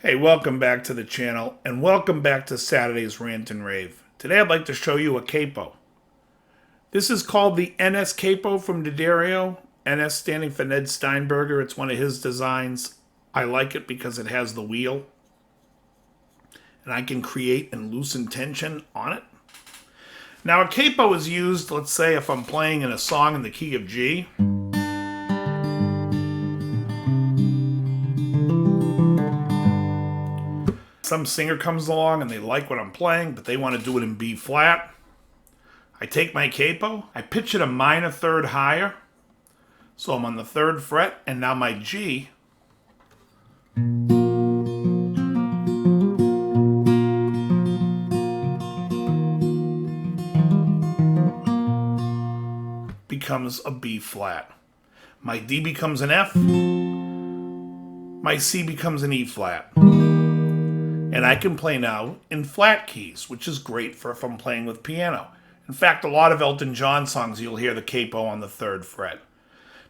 Hey, welcome back to the channel, and welcome back to Saturday's Rant and Rave. Today I'd like to show you a capo. This is called the NS capo from D'Addario. NS standing for Ned Steinberger. It's one of his designs. I like it because it has the wheel, and I can create and loosen tension on it. Now a capo is used, let's say if I'm playing in a song in the key of G. Some singer comes along and they like what I'm playing, but they want to do it in B flat. I take my capo, I pitch it a minor third higher, so I'm on the 3rd fret, and now my G becomes a B flat. My D becomes an F, my C becomes an E flat. And I can play now in flat keys, which is great for if I'm playing with piano. In fact, a lot of Elton John songs, you'll hear the capo on the 3rd fret.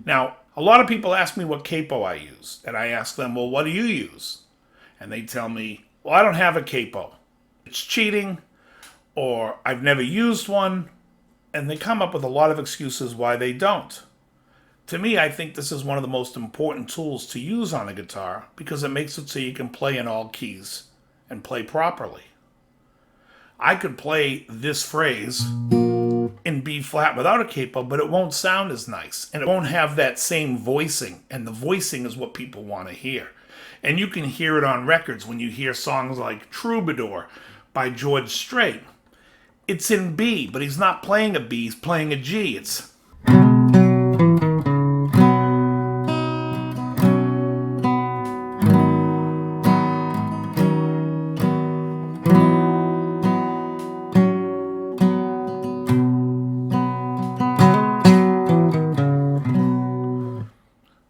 Now, a lot of people ask me what capo I use. And I ask them, well, what do you use? And they tell me, well, I don't have a capo. It's cheating, or I've never used one. And they come up with a lot of excuses why they don't. To me, I think this is one of the most important tools to use on a guitar because it makes it so you can play in all keys and play properly. I could play this phrase in B flat without a capo, but it won't sound as nice, and it won't have that same voicing, and the voicing is what people want to hear. And you can hear it on records when you hear songs like Troubadour by George Strait. It's in B, but he's not playing a B, he's playing a G. It's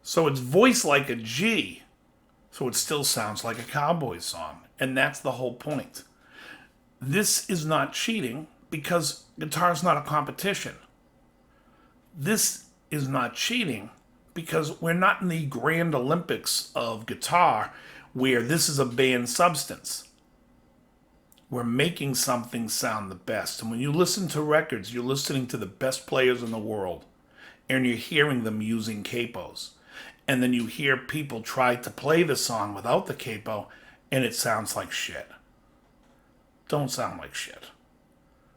so it's voiced like a G, so it still sounds like a cowboy song. And that's the whole point. This is not cheating because guitar's not a competition. This is not cheating because we're not in the Grand Olympics of guitar where this is a banned substance. We're making something sound the best. And when you listen to records, you're listening to the best players in the world, and you're hearing them using capos. And then you hear people try to play the song without the capo, and it sounds like shit. Don't sound like shit.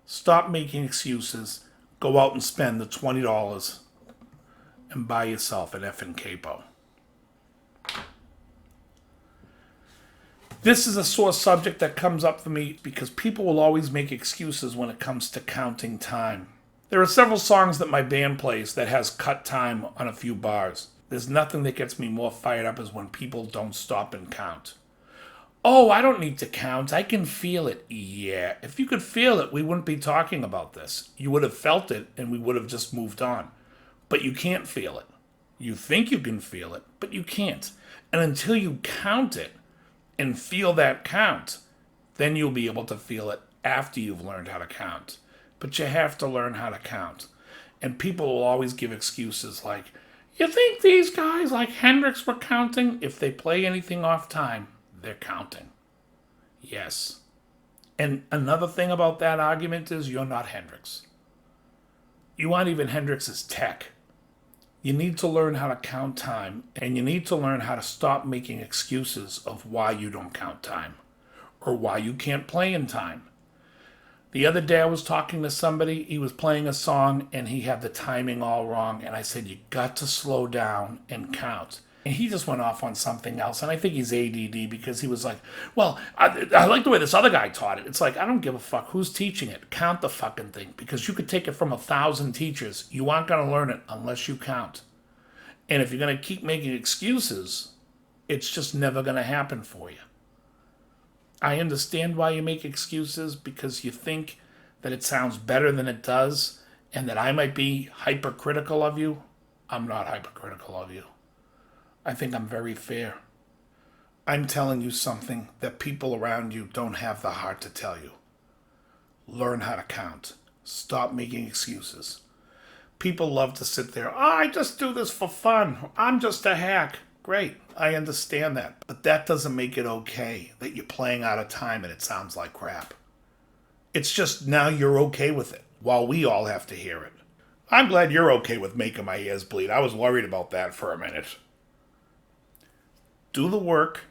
Stop making excuses. Go out and spend the $20 and buy yourself an effing capo. This is a sore subject that comes up for me because people will always make excuses when it comes to counting time. There are several songs that my band plays that has cut time on a few bars. There's nothing that gets me more fired up as when people don't stop and count. Oh, I don't need to count. I can feel it. Yeah, if you could feel it, we wouldn't be talking about this. You would have felt it and we would have just moved on. But you can't feel it. You think you can feel it, but you can't. And until you count it and feel that count, then you'll be able to feel it after you've learned how to count. But you have to learn how to count. And people will always give excuses like, you think these guys like Hendrix were counting? If they play anything off time, they're counting. Yes. And another thing about that argument is you're not Hendrix. You aren't even Hendrix's tech. You need to learn how to count time, and you need to learn how to stop making excuses of why you don't count time or why you can't play in time. The other day I was talking to somebody, he was playing a song and he had the timing all wrong, and I said, you got to slow down and count. And he just went off on something else, and I think he's ADD because he was like, well, I like the way this other guy taught it. It's like, I don't give a fuck who's teaching it. Count the fucking thing, because you could take it from 1,000 teachers. You aren't going to learn it unless you count. And if you're going to keep making excuses, it's just never going to happen for you. I understand why you make excuses, because you think that it sounds better than it does and that I might be hypercritical of you. I'm not hypercritical of you. I think I'm very fair. I'm telling you something that people around you don't have the heart to tell you. Learn how to count. Stop making excuses. People love to sit there, oh, I just do this for fun. I'm just a hack. Great, I understand that. But that doesn't make it okay that you're playing out of time and it sounds like crap. It's just now you're okay with it, while we all have to hear it. I'm glad you're okay with making my ears bleed. I was worried about that for a minute. Do the work.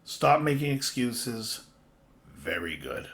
Stop making excuses. Very good.